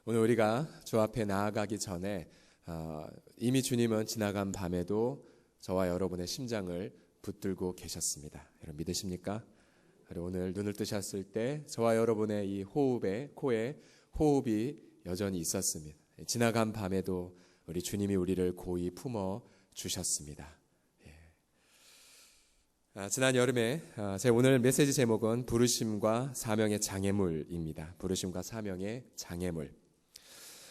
오늘 우리가 주 앞에 나아가기 전에 이미 주님은 지나간 밤에도 저와 여러분의 심장을 붙들고 계셨습니다. 여러분 믿으십니까? 그리고 오늘 눈을 뜨셨을 때 저와 여러분의 이 코에 호흡이 여전히 있었습니다. 지나간 밤에도 우리 주님이 우리를 고이 품어 주셨습니다. 지난 여름에 제 오늘 메시지 제목은 부르심과 사명의 장애물입니다. 부르심과 사명의 장애물.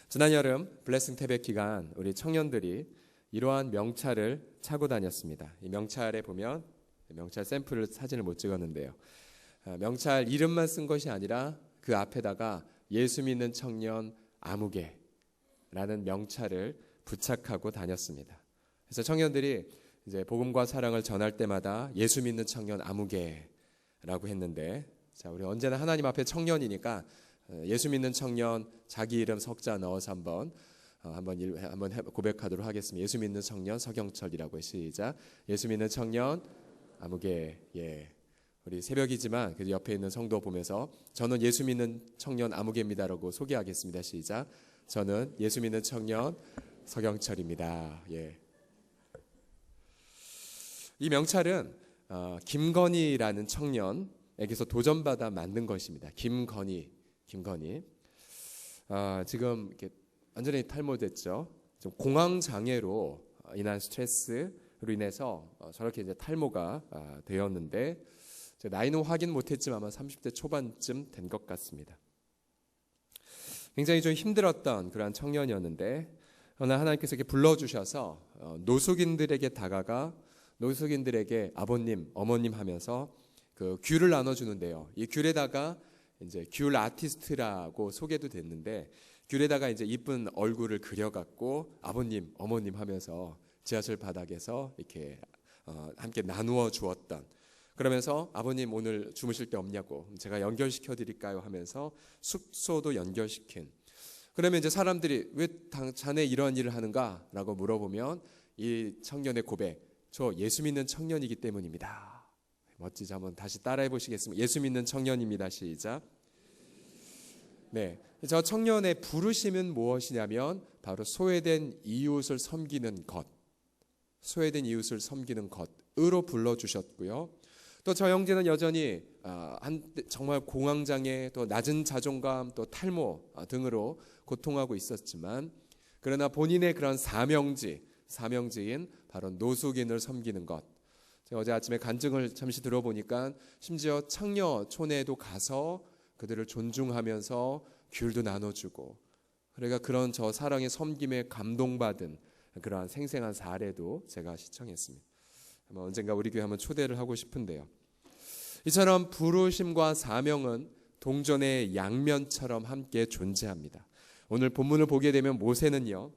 지난 여름 블레싱 태백 기간 우리 청년들이 이러한 명찰을 차고 다녔습니다. 이 명찰에 보면 명찰 샘플을 사진을 못 찍었는데요. 명찰 이름만 쓴 것이 아니라 그 앞에다가 예수 믿는 청년 아무개라는 명찰을 부착하고 다녔습니다. 그래서 청년들이 이제 복음과 사랑을 전할 때마다 예수 믿는 청년 아무개라고 했는데, 자, 우리 언제나 하나님 앞에 청년이니까 예수 믿는 청년 자기 이름 석자 넣어서 한번 고백하도록 하겠습니다. 예수 믿는 청년 서경철이라고 시작. 예수 믿는 청년 아무개. 우리 새벽이지만 그 옆에 있는 성도 보면서 저는 예수 믿는 청년 아무개입니다라고 소개하겠습니다. 시작. 저는 예수 믿는 청년 서경철입니다. 이 명찰은 김건희라는 청년에게서 도전받아 만든 것입니다. 김건희. 지금 이렇게 완전히 탈모됐죠. 좀 공황 장애로 인한 스트레스로 인해서 저렇게 이제 탈모가 되었는데, 나이는 확인 못했지만 아마 30대 초반쯤 된 것 같습니다. 굉장히 좀 힘들었던 그러한 청년이었는데, 그러나 하나님께서 이렇게 불러주셔서 노숙인들에게 다가가 노숙인들에게 아버님, 어머님 하면서 그 귤을 나눠주는데요. 이 귤에다가 이제 귤 아티스트라고 소개도 됐는데, 귤에다가 이제 이쁜 얼굴을 그려갖고 아버님, 어머님 하면서 지하철 바닥에서 이렇게 함께 나누어 주었던. 그러면서 아버님 오늘 주무실 데 없냐고, 제가 연결시켜 드릴까요 하면서 숙소도 연결시킨. 그러면 이제 사람들이 왜 자네 이런 일을 하는가 라고 물어보면 이 청년의 고백, 저 예수 믿는 청년이기 때문입니다. 멋지죠? 한번 다시 따라해 보시겠습니다. 예수 믿는 청년입니다. 시작. 네, 저 청년의 부르심은 무엇이냐면 바로 소외된 이웃을 섬기는 것, 소외된 이웃을 섬기는 것으로 불러주셨고요. 또 저 형제는 여전히 정말 공황장애, 또 낮은 자존감, 또 탈모 등으로 고통하고 있었지만, 그러나 본인의 그런 사명지인 바로 노숙인을 섬기는 것. 제가 어제 아침에 간증을 잠시 들어보니까 심지어 창녀촌에도 가서 그들을 존중하면서 귤도 나눠주고, 그러니까 그런 저 사랑의 섬김에 감동받은 그러한 생생한 사례도 제가 시청했습니다. 언젠가 우리 교회 한번 초대를 하고 싶은데요. 이처럼 부르심과 사명은 동전의 양면처럼 함께 존재합니다. 오늘 본문을 보게 되면 모세는요,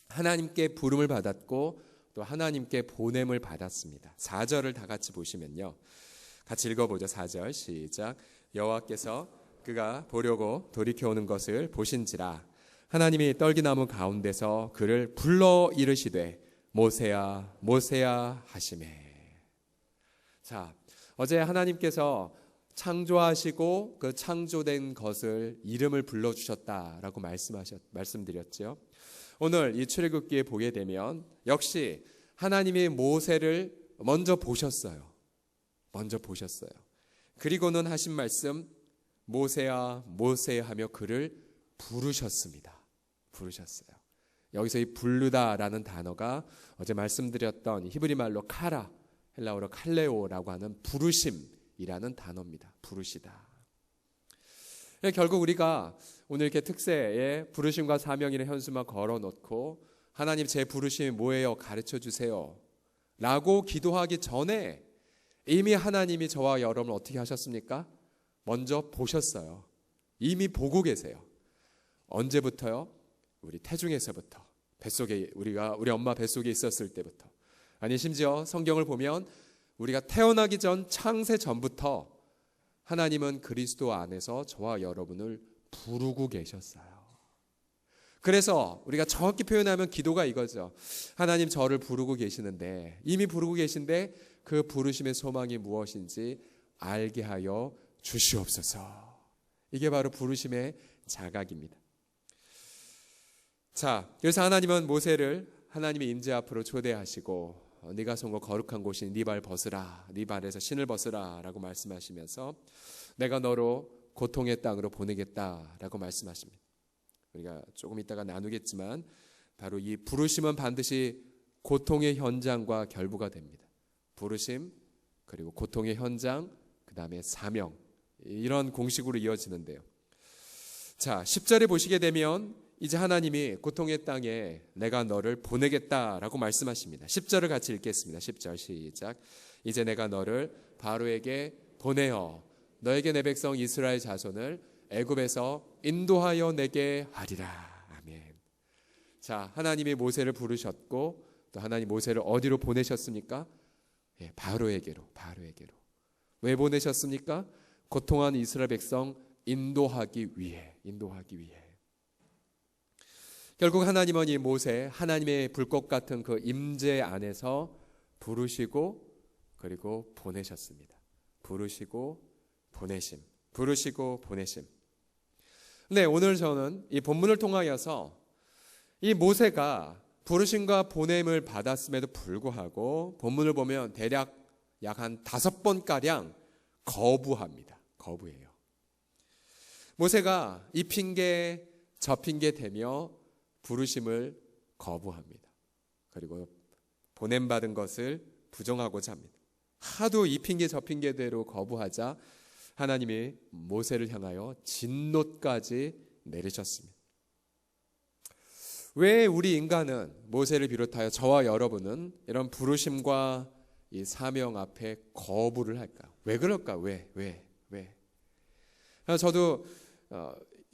하나님께 부름을 받았고 또 하나님께 보냄을 받았습니다. 4절을 다 같이 보시면요, 같이 읽어보죠. 4절 시작. 여호와께서 그가 보려고 돌이켜오는 것을 보신지라 하나님이 떨기나무 가운데서 그를 불러 이르시되 모세야 모세야 하시매. 자, 어제 하나님께서 창조하시고 그 창조된 것을 이름을 불러주셨다라고 말씀드렸죠. 오늘 이 출애굽기에 보게 되면 역시 하나님이 모세를 먼저 보셨어요. 그리고는 하신 말씀, 모세야 모세야 하며 그를 부르셨습니다. 여기서 이 부르다라는 단어가 어제 말씀드렸던 히브리 말로 카라, 헬라어로 칼레오라고 하는 부르심이라는 단어입니다. 부르시다. 결국 우리가 오늘 이렇게 특세에 부르심과 사명이라는 현수막 걸어놓고 하나님 제 부르심이 뭐예요? 가르쳐 주세요 라고 기도하기 전에 이미 하나님이 저와 여러분을 어떻게 하셨습니까? 먼저 보셨어요. 이미 보고 계세요. 언제부터요? 우리 태중에서부터, 우리 엄마 뱃속에 있었을 때부터, 아니 심지어 성경을 보면 우리가 태어나기 전 창세 전부터 하나님은 그리스도 안에서 저와 여러분을 부르고 계셨어요. 그래서 우리가 정확히 표현하면 기도가 이거죠. 하나님 저를 부르고 계시는데, 이미 부르고 계신데 그 부르심의 소망이 무엇인지 알게 하여 주시옵소서. 이게 바로 부르심의 자각입니다. 자, 그래서 하나님은 모세를 하나님의 임재 앞으로 초대하시고 네가 선 거 거룩한 곳인 네 발 벗으라, 네 발에서 신을 벗으라 라고 말씀하시면서 내가 너로 고통의 땅으로 보내겠다라고 말씀하십니다. 우리가 조금 이따가 나누겠지만 바로 이 부르심은 반드시 고통의 현장과 결부가 됩니다. 부르심, 그리고 고통의 현장, 그 다음에 사명, 이런 공식으로 이어지는데요. 자, 10절에 보시게 되면 이제 하나님이 고통의 땅에 내가 너를 보내겠다라고 말씀하십니다. 10절을 같이 읽겠습니다. 10절 시작. 이제 내가 너를 바로에게 보내어 너에게 내 백성 이스라엘 자손을 애굽에서 인도하여 내게 하리라. 아멘. 자, 하나님이 모세를 부르셨고 또 하나님 모세를 어디로 보내셨습니까? 바로에게로. 왜 보내셨습니까? 고통한 이스라엘 백성 인도하기 위해. 결국 하나님은 이 모세, 하나님의 불꽃 같은 그 임재 안에서 부르시고 그리고 보내셨습니다. 부르시고 보내심. 네, 오늘 저는 이 본문을 통하여서 이 모세가 부르심과 보냄을 받았음에도 불구하고 본문을 보면 대략 약 한 5번가량 거부합니다. 거부해요. 모세가 이 핑계 저 핑계 대며 부르심을 거부합니다. 그리고 보냄받은 것을 부정하고자 합니다. 하도 이 핑계 저 핑계대로 거부하자 하나님이 모세를 향하여 진노까지 내리셨습니다. 왜 우리 인간은 모세를 비롯하여 저와 여러분은 이런 부르심과 이 사명 앞에 거부를 할까요? 왜 그럴까? 왜? 저도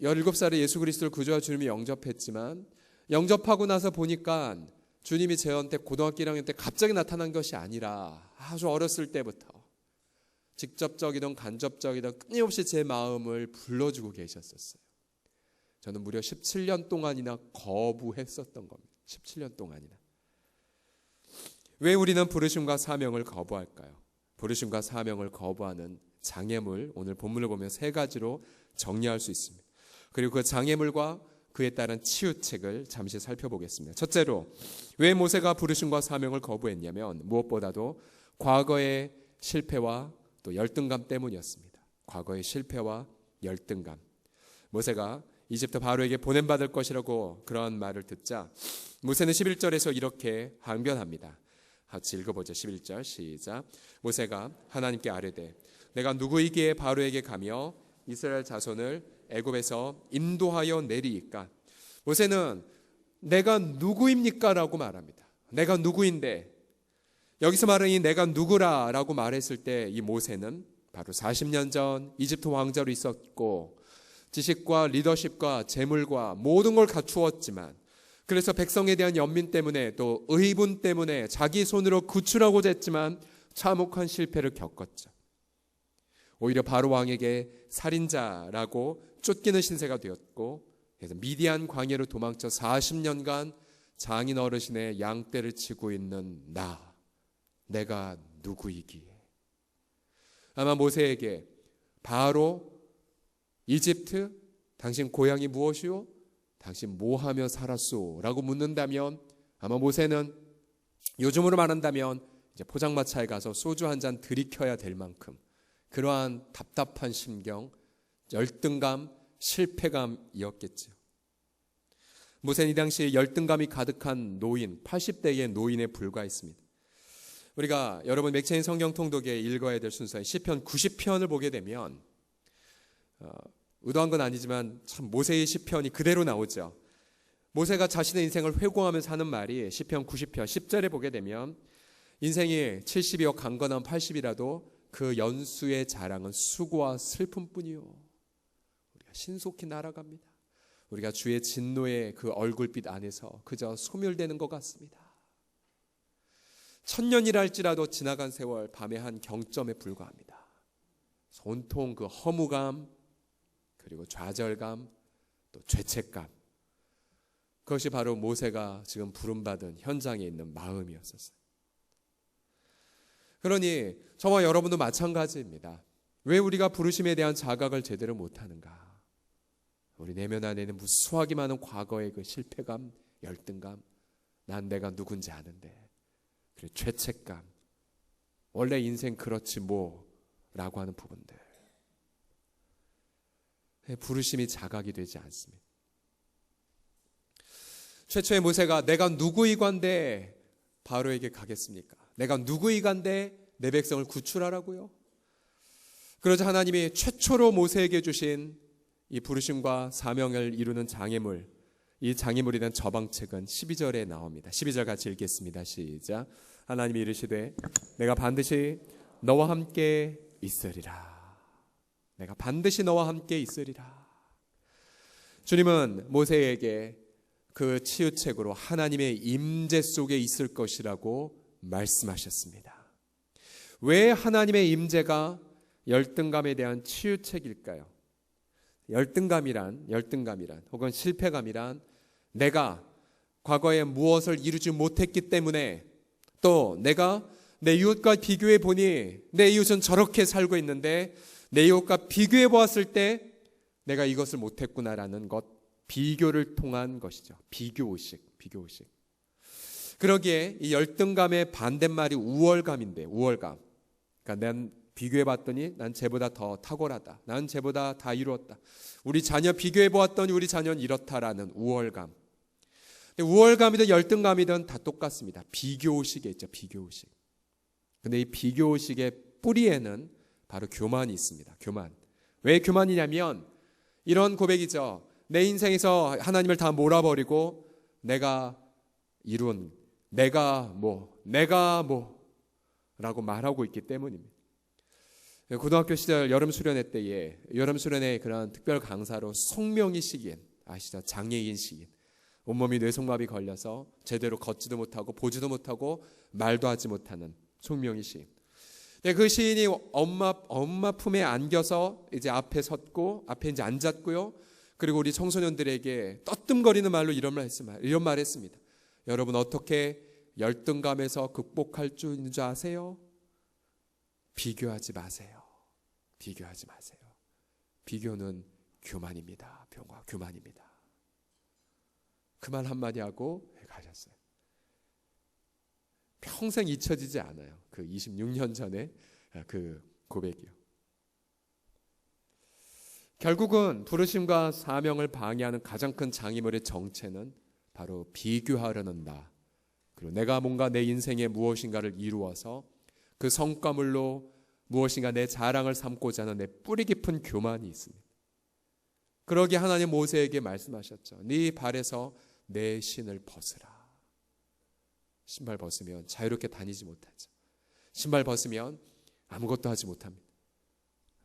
17살에 예수 그리스도를 구주와 주님이 영접했지만 영접하고 나서 보니까 주님이 저한테 고등학교 1학년 때 갑자기 나타난 것이 아니라 아주 어렸을 때부터 직접적이든 간접적이든 끊임없이 제 마음을 불러주고 계셨었어요. 저는 무려 17년 동안이나 거부했었던 겁니다. 17년 동안이나. 왜 우리는 부르심과 사명을 거부할까요? 부르심과 사명을 거부하는 장애물, 오늘 본문을 보면 3가지로 정리할 수 있습니다. 그리고 그 장애물과 그에 따른 치유책을 잠시 살펴보겠습니다. 첫째로 왜 모세가 부르심과 사명을 거부했냐면 무엇보다도 과거의 실패와 또 열등감 때문이었습니다. 과거의 실패와 열등감. 모세가 이집트 바로에게 보냄받을 것이라고 그런 말을 듣자 모세는 11절에서 이렇게 항변합니다. 같이 읽어보죠. 11절 시작. 모세가 하나님께 아뢰되 내가 누구이기에 바로에게 가며 이스라엘 자손을 애굽에서 인도하여 내리이까. 모세는 내가 누구입니까? 라고 말합니다. 내가 누구인데, 여기서 말하는 이 내가 누구라 라고 말했을 때 이 모세는 바로 40년 전 이집트 왕자로 있었고 지식과 리더십과 재물과 모든 걸 갖추었지만 그래서 백성에 대한 연민 때문에 또 의분 때문에 자기 손으로 구출하고자 했지만 참혹한 실패를 겪었죠. 오히려 바로 왕에게 살인자라고 쫓기는 신세가 되었고 그래서 미디안 광야로 도망쳐 40년간 장인 어르신의 양떼를 치고 있는 내가 누구이기에. 아마 모세에게 바로 이집트 당신 고향이 무엇이오? 당신 뭐하며 살았소? 라고 묻는다면 아마 모세는 요즘으로 말한다면 이제 포장마차에 가서 소주 한 잔 들이켜야 될 만큼 그러한 답답한 심경, 열등감, 실패감이었겠죠. 모세는 이 당시에 열등감이 가득한 노인, 80대의 노인에 불과했습니다. 우리가 여러분 맥체인 성경 통독에 읽어야 될 순서인 시편 90편을 보게 되면 의도한 건 아니지만 참 모세의 시편이 그대로 나오죠. 모세가 자신의 인생을 회고하면서 하는 말이 시편 90편 10절에 보게 되면 인생이 70이요 강건한 80이라도 그 연수의 자랑은 수고와 슬픔뿐이요. 우리가 신속히 날아갑니다. 우리가 주의 진노의 그 얼굴빛 안에서 그저 소멸되는 것 같습니다. 1000년이라 할지라도 지나간 세월 밤의 한 경점에 불과합니다. 온통 그 허무감 그리고 좌절감 또 죄책감, 그것이 바로 모세가 지금 부름받은 현장에 있는 마음이었었어요. 그러니 저와 여러분도 마찬가지입니다. 왜 우리가 부르심에 대한 자각을 제대로 못하는가? 우리 내면 안에는 무수하게 많은 과거의 그 실패감, 열등감, 난 내가 누군지 아는데, 그리고 죄책감, 원래 인생 그렇지 뭐 라고 하는 부분들, 부르심이 자각이 되지 않습니다. 최초의 모세가 내가 누구이간데 바로에게 가겠습니까? 내가 누구이간데 내 백성을 구출하라고요? 그러자 하나님이 최초로 모세에게 주신 이 부르심과 사명을 이루는 장애물, 이 장애물에 대한 저방책은 12절에 나옵니다. 12절 같이 읽겠습니다. 시작. 하나님이 이르시되 내가 반드시 너와 함께 있으리라. 내가 반드시 너와 함께 있으리라. 주님은 모세에게 그 치유책으로 하나님의 임재 속에 있을 것이라고 말씀하셨습니다. 왜 하나님의 임재가 열등감에 대한 치유책일까요? 열등감이란 혹은 실패감이란 내가 과거에 무엇을 이루지 못했기 때문에, 또 내가 내 이웃과 비교해 보니 내 이웃은 저렇게 살고 있는데 내 이웃과 비교해 보았을 때 내가 이것을 못했구나라는 것, 비교를 통한 것이죠. 비교의식. 그러기에 이 열등감의 반대말이 우월감인데, 우월감. 그러니까 난 비교해 봤더니 난 쟤보다 더 탁월하다. 난 쟤보다 다 이루었다. 우리 자녀 비교해 보았더니 우리 자녀는 이렇다라는 우월감. 근데 우월감이든 열등감이든 다 똑같습니다. 비교의식에 있죠. 비교의식. 근데 이 비교의식의 뿌리에는 바로 교만이 있습니다. 교만. 왜 교만이냐면 이런 고백이죠. 내 인생에서 하나님을 다 몰아버리고 내가 이룬, 내가 뭐 라고 말하고 있기 때문입니다. 고등학교 시절 여름 수련회 때에, 여름 수련회 그런 특별 강사로 송명희 시기엔, 아시죠? 장애인 시기엔 온몸이 뇌성마비 걸려서 제대로 걷지도 못하고 보지도 못하고 말도 하지 못하는 송명희 시인. 그 시인이 엄마 품에 안겨서 이제 앞에 섰고, 앞에 이제 앉았고요. 그리고 우리 청소년들에게 떠뜸거리는 말로 이런 말 했습니다. 여러분 어떻게 열등감에서 극복할 줄 있는 줄 아세요? 비교하지 마세요. 비교하지 마세요. 비교는 교만입니다. 교만입니다. 그 말 한마디 하고 가셨어요. 평생 잊혀지지 않아요. 그 26년 전에 그 고백이요. 결국은 부르심과 사명을 방해하는 가장 큰 장애물의 정체는 바로 비교하려는 나, 그리고 내가 뭔가 내 인생에 무엇인가를 이루어서 그 성과물로 무엇인가 내 자랑을 삼고자 하는 내 뿌리 깊은 교만이 있습니다. 그러기에 하나님 모세에게 말씀하셨죠. 네 발에서 내 신을 벗으라. 신발 벗으면 자유롭게 다니지 못하죠. 신발 벗으면 아무것도 하지 못합니다.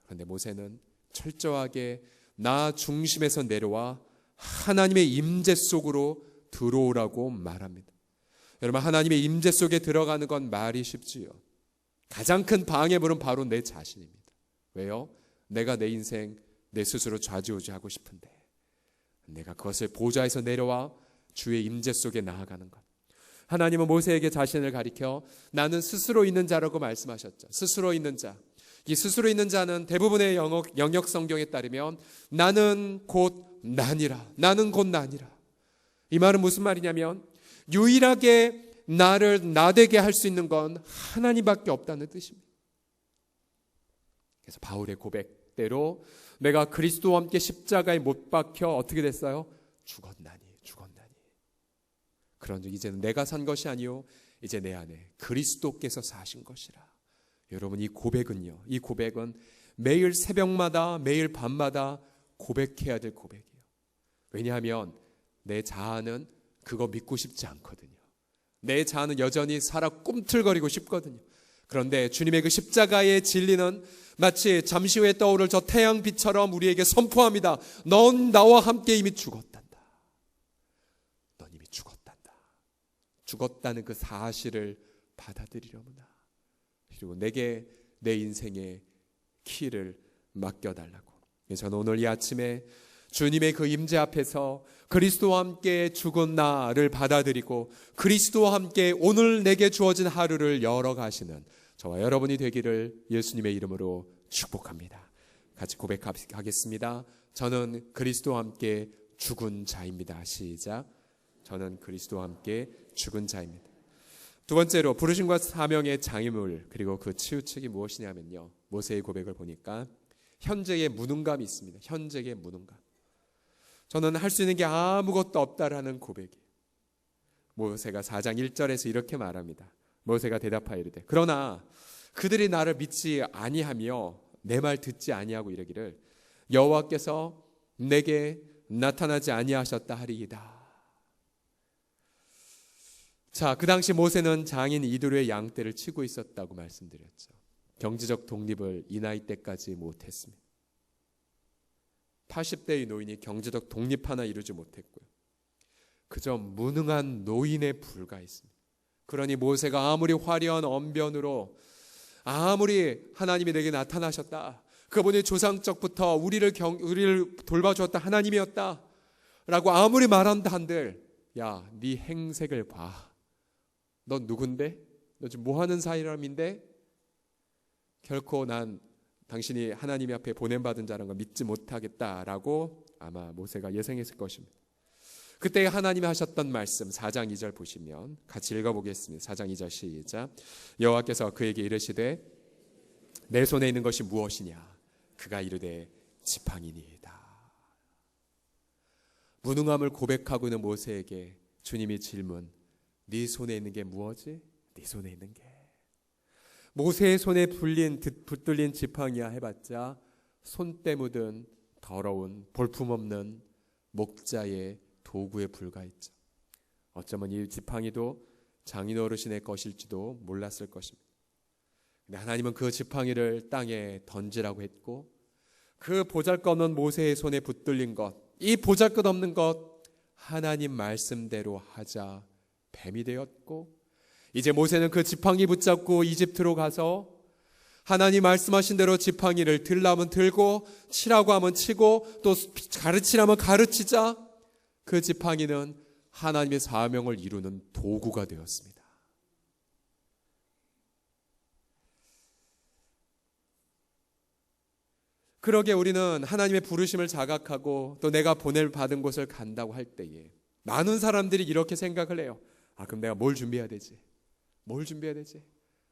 그런데 모세는 철저하게 나 중심에서 내려와 하나님의 임재 속으로 들어오라고 말합니다. 여러분, 하나님의 임재 속에 들어가는 건 말이 쉽지요. 가장 큰 방해물은 바로 내 자신입니다. 왜요? 내가 내 인생 내 스스로 좌지우지하고 싶은데 내가 그것을 보좌에서 내려와 주의 임재 속에 나아가는 것. 하나님은 모세에게 자신을 가리켜 나는 스스로 있는 자라고 말씀하셨죠. 스스로 있는 자. 이 스스로 있는 자는 대부분의 영역 성경에 따르면 나는 곧 나니라. 나는 곧 나니라. 이 말은 무슨 말이냐면 유일하게 나를 나되게 할 수 있는 건 하나님밖에 없다는 뜻입니다. 그래서 바울의 고백대로 내가 그리스도와 함께 십자가에 못 박혀 어떻게 됐어요? 죽었나니. 그런즉 이제는 내가 산 것이 아니요 이제 내 안에 그리스도께서 사신 것이라. 여러분, 이 고백은요, 이 고백은 매일 새벽마다 매일 밤마다 고백해야 될 고백이에요. 왜냐하면 내 자아는 그거 믿고 싶지 않거든요. 내 자아는 여전히 살아 꿈틀거리고 싶거든요. 그런데 주님의 그 십자가의 진리는 마치 잠시 후에 떠오를 저 태양빛처럼 우리에게 선포합니다. 넌 나와 함께 이미 죽었단다. 넌 이미 죽었단다. 죽었다는 그 사실을 받아들이려무나. 그리고 내게 내 인생의 키를 맡겨달라고. 저는 오늘 이 아침에 주님의 그 임재 앞에서 그리스도와 함께 죽은 나를 받아들이고 그리스도와 함께 오늘 내게 주어진 하루를 열어가시는 저와 여러분이 되기를 예수님의 이름으로 축복합니다. 같이 고백하겠습니다. 저는 그리스도와 함께 죽은 자입니다. 시작. 저는 그리스도와 함께 죽은 자입니다. 두 번째로 부르심과 사명의 장애물 그리고 그 치우책이 무엇이냐면요. 모세의 고백을 보니까 현재의 무능감이 있습니다. 현재의 무능감. 저는 할 수 있는 게 아무것도 없다라는 고백이. 모세가 4장 1절에서 이렇게 말합니다. 모세가 대답하여 이르되 그러나 그들이 나를 믿지 아니하며 내 말 듣지 아니하고 이르기를 여호와께서 내게 나타나지 아니하셨다 하리이다. 자, 그 당시 모세는 장인 이드로의 양떼를 치고 있었다고 말씀드렸죠. 경제적 독립을 이 나이 때까지 못했습니다. 80대의 노인이 경제적 독립 하나 이루지 못했고요. 그저 무능한 노인에 불과했습니다. 그러니 모세가 아무리 화려한 언변으로 아무리 하나님이 내게 나타나셨다, 그분이 조상적부터 우리를 돌봐주었다 하나님이었다 라고 아무리 말한다 한들 야, 네 행색을 봐. 넌 누군데? 너 지금 뭐하는 사람인데? 결코 난 당신이 하나님 앞에 보냄받은 자라는 걸 믿지 못하겠다라고 아마 모세가 예상했을 것입니다. 그때 하나님이 하셨던 말씀 4장 2절 보시면 같이 읽어보겠습니다. 4장 2절 시작. 여호와께서 그에게 이르시되 내 손에 있는 것이 무엇이냐? 그가 이르되 지팡이니이다. 무능함을 고백하고 있는 모세에게 주님이 질문, 네 손에 있는 게 무엇이? 네 손에 있는 게 모세의 손에 붙들린 지팡이야 해봤자 손때 묻은 더러운 볼품없는 목자의 도구에 불과했죠. 어쩌면 이 지팡이도 장인 어르신의 것일지도 몰랐을 것입니다. 근데 하나님은 그 지팡이를 땅에 던지라고 했고 그 보잘것없는 모세의 손에 붙들린 것, 이 보잘것없는 것 하나님 말씀대로 하자 뱀이 되었고 이제 모세는 그 지팡이 붙잡고 이집트로 가서 하나님 말씀하신 대로 지팡이를 들라면 들고 치라고 하면 치고 또 가르치라면 가르치자 그 지팡이는 하나님의 사명을 이루는 도구가 되었습니다. 그러게 우리는 하나님의 부르심을 자각하고 또 내가 보냄받은 곳을 간다고 할 때에 많은 사람들이 이렇게 생각을 해요. 아, 그럼 내가 뭘 준비해야 되지? 뭘 준비해야 되지?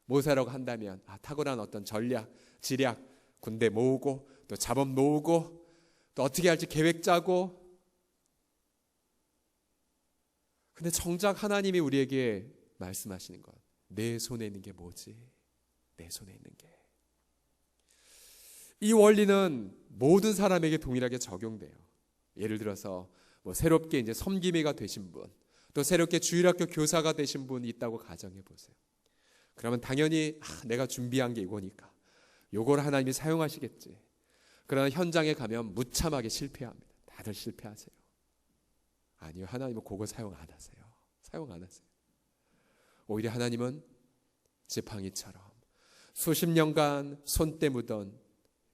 모세라고 한다면 탁월한 어떤 전략, 지략, 군대 모으고 또 자본 모으고 또 어떻게 할지 계획 짜고. 근데 정작 하나님이 우리에게 말씀하시는 것, 내 손에 있는 게 뭐지? 내 손에 있는 게. 이 원리는 모든 사람에게 동일하게 적용돼요. 예를 들어서 뭐 새롭게 이제 섬김이가 되신 분, 또 새롭게 주일학교 교사가 되신 분이 있다고 가정해 보세요. 그러면 당연히 내가 준비한 게 이거니까 요걸 하나님이 사용하시겠지. 그러나 현장에 가면 무참하게 실패합니다. 다들 실패하세요. 아니요, 하나님은 그거 사용 안 하세요. 사용 안 하세요. 오히려 하나님은 지팡이처럼 수십 년간 손때 묻던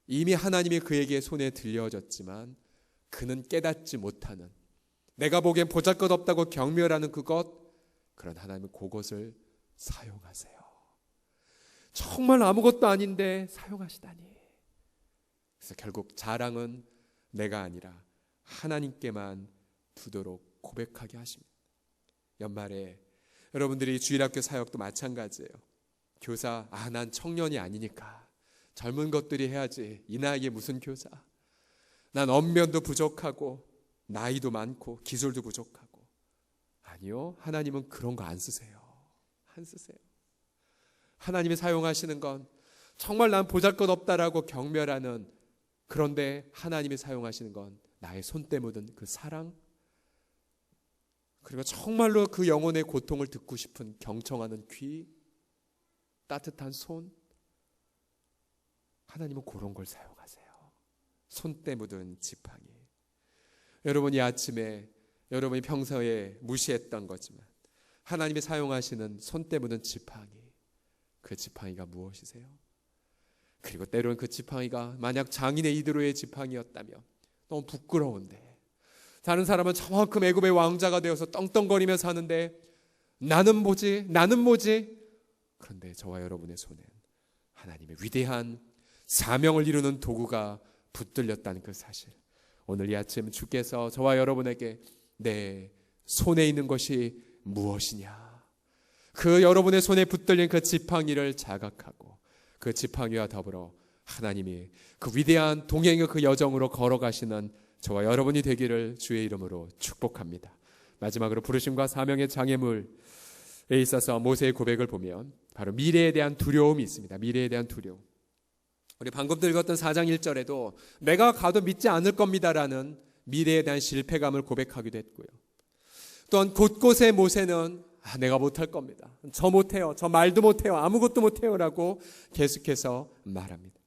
이미 하나님이 그에게 손에 들려졌지만 그는 깨닫지 못하는, 내가 보기엔 보잘것없다고 경멸하는 그것, 그런 하나님은 그것을 사용하세요. 정말 아무것도 아닌데 사용하시다니. 그래서 결국 자랑은 내가 아니라 하나님께만 두도록 고백하게 하십니다. 연말에 여러분들이 주일학교 사역도 마찬가지예요. 교사, 난 청년이 아니니까 젊은 것들이 해야지. 이 나이에 무슨 교사. 난 언변도 부족하고 나이도 많고 기술도 부족하고. 아니요, 하나님은 그런 거 안 쓰세요. 안 쓰세요. 하나님이 사용하시는 건 정말 난 보잘것없다라고 경멸하는, 그런데 하나님이 사용하시는 건 나의 손때 묻은 그 사랑, 그리고 정말로 그 영혼의 고통을 듣고 싶은 경청하는 귀, 따뜻한 손. 하나님은 그런 걸 사용하세요. 손때 묻은 지팡이. 여러분, 이 아침에 여러분이 평소에 무시했던 거지만 하나님이 사용하시는 손때 묻은 지팡이, 그 지팡이가 무엇이세요? 그리고 때로는 그 지팡이가 만약 장인의 이드로의 지팡이였다면 너무 부끄러운데, 다른 사람은 저만큼 애굽의 왕자가 되어서 떵떵거리며 사는데 나는 뭐지? 나는 뭐지? 그런데 저와 여러분의 손엔 하나님의 위대한 사명을 이루는 도구가 붙들렸다는 그 사실. 오늘 이 아침 주께서 저와 여러분에게 내 손에 있는 것이 무엇이냐, 그 여러분의 손에 붙들린 그 지팡이를 자각하고 그 지팡이와 더불어 하나님이 그 위대한 동행의 그 여정으로 걸어가시는 저와 여러분이 되기를 주의 이름으로 축복합니다. 마지막으로 부르심과 사명의 장애물에 있어서 모세의 고백을 보면 바로 미래에 대한 두려움이 있습니다. 미래에 대한 두려움. 우리 방금 읽었던 4장 1절에도 내가 가도 믿지 않을 겁니다라는 미래에 대한 실패감을 고백하기도 했고요. 또한 곳곳에 모세는 내가 못할 겁니다. 저 못해요. 저 말도 못해요. 아무것도 못해요. 라고 계속해서 말합니다.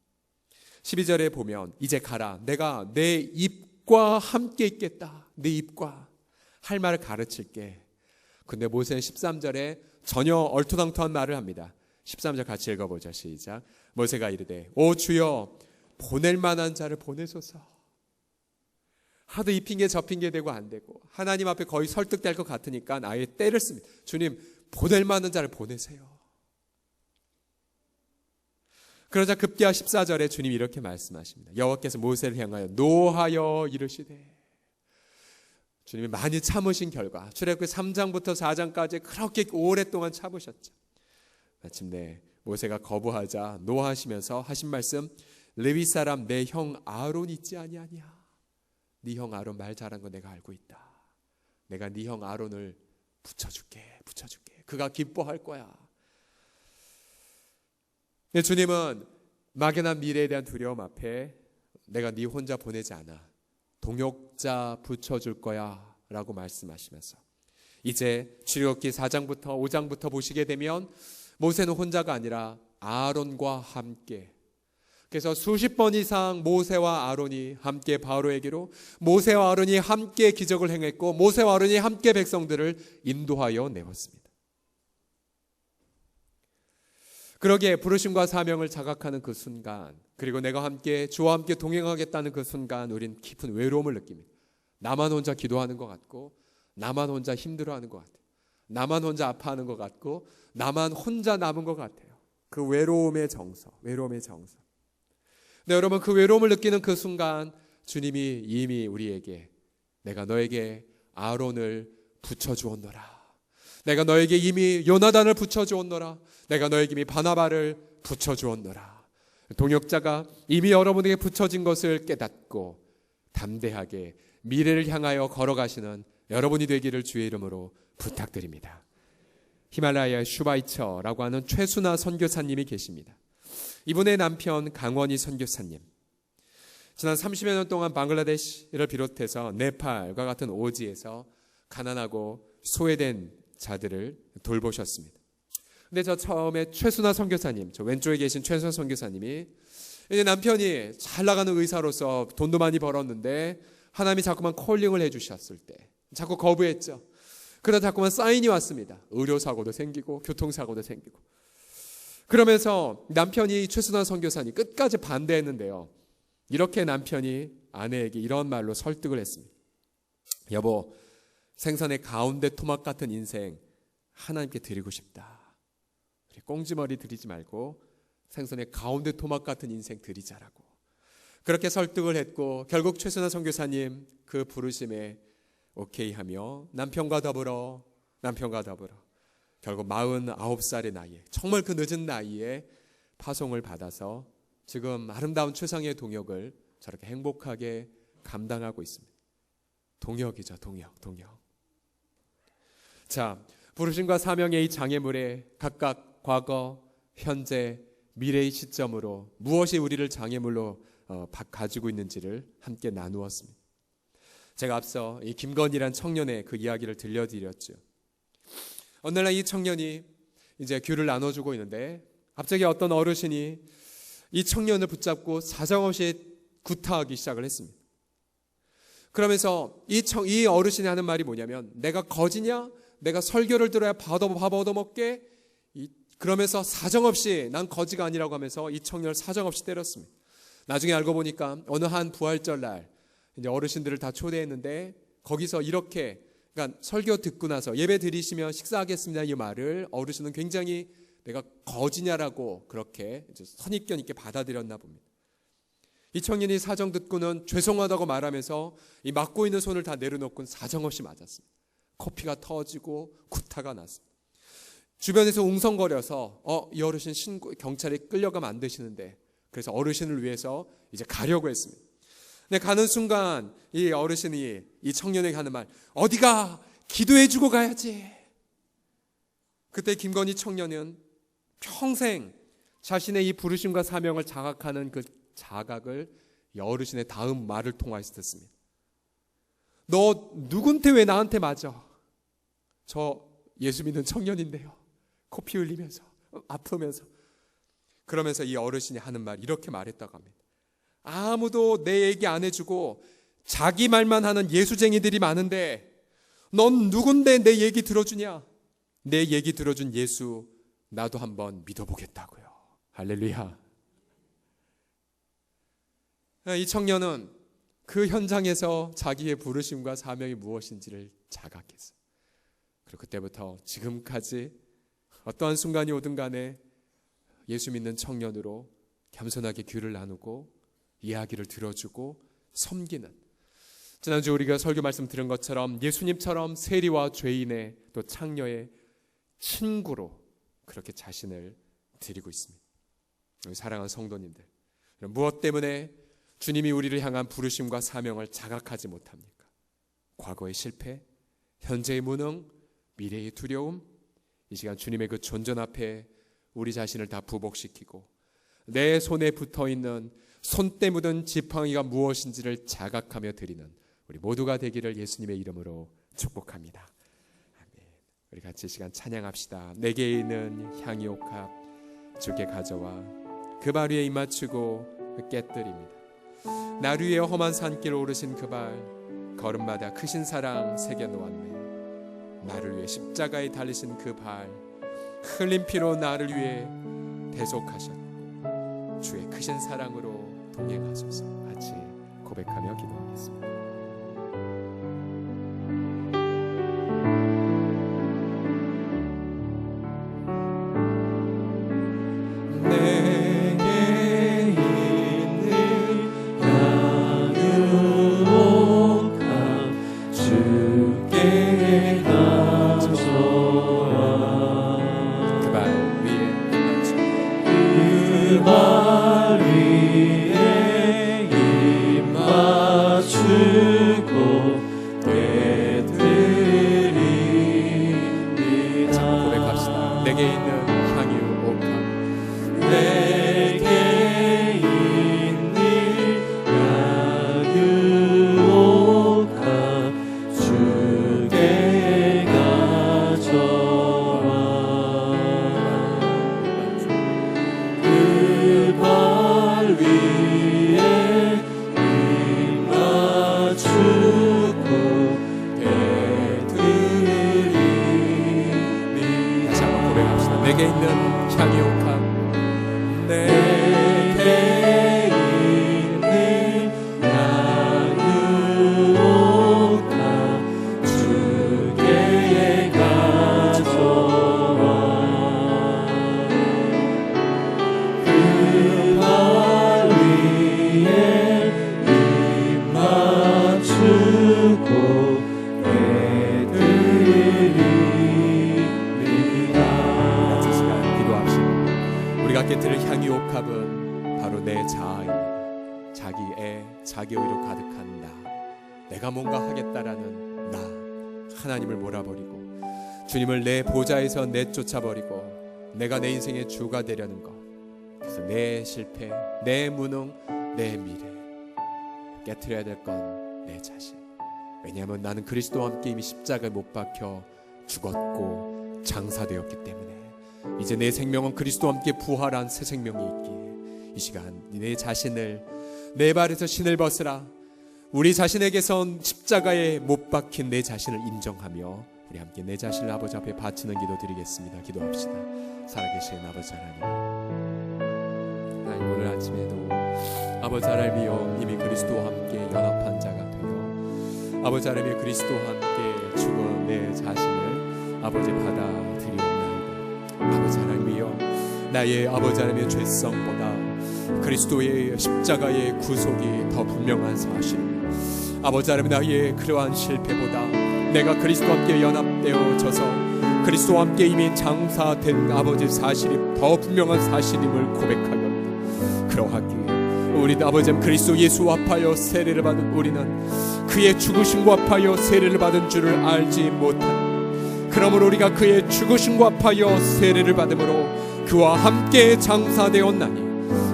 12절에 보면 이제 가라. 내가 내 입과 함께 있겠다. 내 입과 할 말을 가르칠게. 근데 모세는 13절에 전혀 얼토당토한 말을 합니다. 13절 같이 읽어보죠. 시작. 모세가 이르되 오 주여 보낼 만한 자를 보내소서. 하도 이 핑계 저 핑계 대고 안 되고 하나님 앞에 거의 설득될 것 같으니까 아예 때를 씁니다. 주님 보낼 만한 자를 보내세요. 그러자 급기야 14절에 주님이 이렇게 말씀하십니다. 여호와께서 모세를 향하여 노하여 이르시되, 주님이 많이 참으신 결과 출애굽기 3장부터 4장까지 그렇게 오랫동안 참으셨죠. 마침내 모세가 거부하자 노하시면서 하신 말씀, 레위 사람 내 형 아론 있지 아니하냐. 네 형 아론 말 잘한 거 내가 알고 있다. 내가 네 형 아론을 붙여줄게. 그가 기뻐할 거야. 근데 주님은 막연한 미래에 대한 두려움 앞에 내가 네 혼자 보내지 않아. 동역자 붙여줄 거야 라고 말씀하시면서 이제 출애굽기 4장부터 5장부터 보시게 되면 모세는 혼자가 아니라 아론과 함께, 그래서 수십 번 이상 모세와 아론이 함께 바로에게로, 모세와 아론이 함께 기적을 행했고 모세와 아론이 함께 백성들을 인도하여 내었습니다. 그러기에 부르심과 사명을 자각하는 그 순간, 그리고 내가 함께 주와 함께 동행하겠다는 그 순간 우린 깊은 외로움을 느낍니다. 나만 혼자 기도하는 것 같고 나만 혼자 힘들어하는 것 같아요. 나만 혼자 아파하는 것 같고 나만 혼자 남은 것 같아요. 그 외로움의 정서. 네, 여러분, 그 외로움을 느끼는 그 순간 주님이 이미 우리에게 내가 너에게 아론을 붙여주었노라. 내가 너에게 이미 요나단을 붙여주었노라. 내가 너에게 이미 바나바를 붙여주었노라. 동역자가 이미 여러분에게 붙여진 것을 깨닫고 담대하게 미래를 향하여 걸어가시는 여러분이 되기를 주의 이름으로 부탁드립니다. 히말라야 슈바이처라고 하는 최순아 선교사님이 계십니다. 이분의 남편 강원희 선교사님, 지난 30여 년 동안 방글라데시를 비롯해서 네팔과 같은 오지에서 가난하고 소외된 자들을 돌보셨습니다. 근데 저 처음에 최순아 선교사님, 저 왼쪽에 계신 최순아 선교사님이 이제 남편이 잘 나가는 의사로서 돈도 많이 벌었는데 하나님이 자꾸만 콜링을 해주셨을 때 자꾸 거부했죠. 그러다 자꾸만 사인이 왔습니다. 의료사고도 생기고 교통사고도 생기고. 그러면서 남편이 최순환 선교사님 끝까지 반대했는데요. 이렇게 남편이 아내에게 이런 말로 설득을 했습니다. 여보, 생선의 가운데 토막 같은 인생 하나님께 드리고 싶다. 꽁지머리 드리지 말고 생선의 가운데 토막 같은 인생 드리자라고. 그렇게 설득을 했고 결국 최순환 선교사님 그 부르심에 오케이 하며 남편과 더불어 결국 49살의 나이에, 정말 그 늦은 나이에 파송을 받아서 지금 아름다운 최상의 동역을 저렇게 행복하게 감당하고 있습니다. 동역이죠, 동역. 자, 부르심과 사명의 이 장애물에 각각 과거, 현재, 미래의 시점으로 무엇이 우리를 장애물로 가지고 있는지를 함께 나누었습니다. 제가 앞서 이 김건희란 청년의 그 이야기를 들려드렸죠. 어느 날 이 청년이 이제 귤을 나눠주고 있는데 갑자기 어떤 어르신이 이 청년을 붙잡고 사정없이 구타하기 시작을 했습니다. 그러면서 이 어르신이 하는 말이 뭐냐면, 내가 거지냐? 내가 설교를 들어야 밥 얻어먹게? 그러면서 사정없이 난 거지가 아니라고 하면서 이 청년을 사정없이 때렸습니다. 나중에 알고 보니까 어느 한 부활절 날 이제 어르신들을 다 초대했는데 거기서 이렇게, 그러니까 설교 듣고 나서 예배 드리시면 식사하겠습니다 이 말을 어르신은 굉장히 내가 거지냐라고 그렇게 선입견 있게 받아들였나 봅니다. 이 청년이 사정 듣고는 죄송하다고 말하면서 이 막고 있는 손을 다 내려놓고 사정없이 맞았습니다. 코피가 터지고 구타가 났습니다. 주변에서 웅성거려서 이 어르신 경찰에 끌려가면 안 되시는데, 그래서 어르신을 위해서 이제 가려고 했습니다. 근데 가는 순간 이 어르신이 이 청년에게 하는 말, 어디가, 기도해주고 가야지. 그때 김건희 청년은 평생 자신의 이 부르심과 사명을 자각하는 그 자각을 이 어르신의 다음 말을 통하여서 듣습니다. 너 누군데 왜 나한테 맞아? 저 예수 믿는 청년인데요. 코피 흘리면서, 아프면서. 그러면서 이 어르신이 하는 말, 이렇게 말했다고 합니다. 아무도 내 얘기 안 해주고 자기 말만 하는 예수쟁이들이 많은데 넌 누군데 내 얘기 들어주냐? 내 얘기 들어준 예수 나도 한번 믿어보겠다고요. 할렐루야. 이 청년은 그 현장에서 자기의 부르심과 사명이 무엇인지를 자각했어요. 그리고 그때부터 지금까지 어떠한 순간이 오든 간에 예수 믿는 청년으로 겸손하게 귀를 나누고 이야기를 들어주고 섬기는, 지난주 우리가 설교 말씀 들은 것처럼 예수님처럼 세리와 죄인의 또 창녀의 친구로 그렇게 자신을 드리고 있습니다. 사랑하는 성도님들, 무엇 때문에 주님이 우리를 향한 부르심과 사명을 자각하지 못합니까? 과거의 실패, 현재의 무능, 미래의 두려움. 이 시간 주님의 그 존전 앞에 우리 자신을 다 부복시키고 내 손에 붙어있는 손때 묻은 지팡이가 무엇인지를 자각하며 드리는 우리 모두가 되기를 예수님의 이름으로 축복합니다. 아멘. 우리 같이 이 시간 찬양합시다. 내게 있는 향유옥합 주께 가져와 그 발 위에 입 맞추고 깨뜨립니다. 날 위에 험한 산길 오르신 그 발, 걸음마다 크신 사랑 새겨놓았네. 나를 위해 십자가에 달리신 그 발, 흘린 피로 나를 위해 대속하셨고 주의 크신 사랑으로 동행하소서. 같이 고백하며 기도하겠습니다. 내게 있는 향유옥합, 내게 있는 향유옥합 주께 가져와 그 발 위에 입 맞추고 우리가 들을 향유옥합은 바로 내 자아입니다. 자기 애, 자기 의로 가득한 나, 내가 뭔가 하겠다라는 나, 하나님을 몰아버리고 주님을 내 보좌에서 내쫓아버리고 내가 내 인생의 주가 되려는 것. 그래서 내 실패, 내 무능, 내 미래, 깨트려야 될 건 내 자신. 왜냐하면 나는 그리스도와 함께 이미 십자가에 못 박혀 죽었고 장사되었기 때문에 이제 내 생명은 그리스도와 함께 부활한 새 생명이 있기에 이 시간 내 자신을, 내 발에서 신을 벗으라. 우리 자신에게선 십자가에 못 박힌 내 자신을 인정하며 우리 함께 내 자신을 아버지 앞에 바치는 기도 드리겠습니다. 기도합시다. 살아계신 아버지 하나님, 오늘 아침에도 아버지 하나님이여 이미 그리스도와 함께 연합한 자가 되어 아버지 하나님의 그리스도와 함께 죽은 내 자신을 아버지 받아들이옵나이다. 아버지 하나님이여, 나의 아버지 하나님의 죄성보다 그리스도의 십자가의 구속이 더 분명한 사실. 아버지 하나님, 나의 그러한 실패보다 내가 그리스도와 함께 연합되어져서 그리스도와 함께 이미 장사된 아버지 사실이 더 분명한 사실임을 고백하였다. 그러하기에 우리 아버지 그리스도 예수와 합하여 세례를 받은 우리는 그의 죽으심과 합하여 세례를 받은 줄을 알지 못하는, 그러므로 우리가 그의 죽으심과 합하여 세례를 받음으로 그와 함께 장사되었나니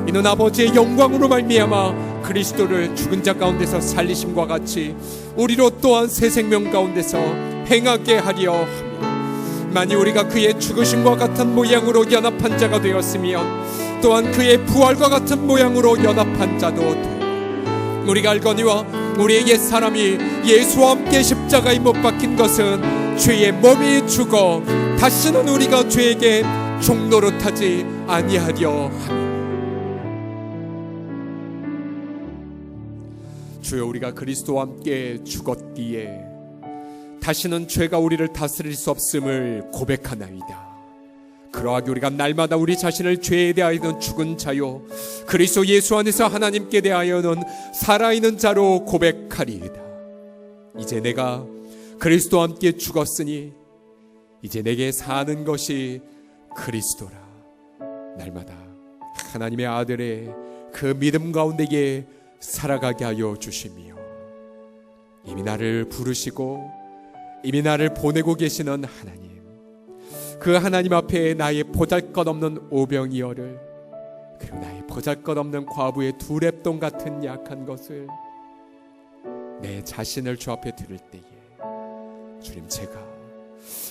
이는 아버지의 영광으로 말미암아 그리스도를 죽은 자 가운데서 살리심과 같이 우리로 또한 새 생명 가운데서 행하게 하려 합니다. 만일 우리가 그의 죽으심과 같은 모양으로 연합한 자가 되었으면 또한 그의 부활과 같은 모양으로 연합한 자도 되, 우리가 알거니와 우리의 옛사람이 예수와 함께 십자가에 못 박힌 것은 죄의 몸이 죽어 다시는 우리가 죄에게 종노릇하지 아니하려 함이라. 주여, 우리가 그리스도와 함께 죽었기에 다시는 죄가 우리를 다스릴 수 없음을 고백하나이다. 그러하기 우리가 날마다 우리 자신을 죄에 대하여는 죽은 자요 그리스도 예수 안에서 하나님께 대하여는 살아있는 자로 고백하리이다. 이제 내가 그리스도와 함께 죽었으니 이제 내게 사는 것이 그리스도라. 날마다 하나님의 아들의 그 믿음 가운데에 살아가게 하여 주시며, 이미 나를 부르시고 이미 나를 보내고 계시는 하나님, 그 하나님 앞에 나의 보잘것없는 오병이어를, 그리고 나의 보잘것없는 과부의 두 랩돈 같은 약한 것을, 내 자신을 주 앞에 드릴 때에 주님, 제가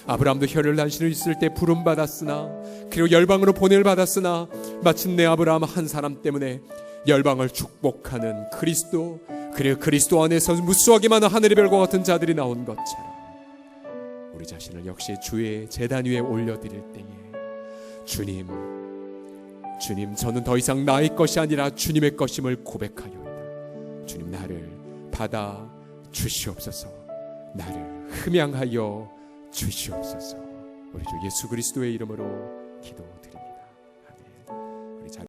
아브라함도 혈을 난신을 있을 때 부름받았으나 그리고 열방으로 보냄을 받았으나 마침내 아브라함 한 사람 때문에 열방을 축복하는 그리스도, 그리고 그리스도 안에서 무수하게 많은 하늘의 별과 같은 자들이 나온 것처럼 우리 자신을 역시 주의 제단 위에 올려드릴 때에 주님, 저는 더 이상 나의 것이 아니라 주님의 것임을 고백하여이다. 주님, 나를 받아 주시옵소서. 나를 흠양하여 주시옵소서. 우리 주 예수 그리스도의 이름으로 기도드립니다.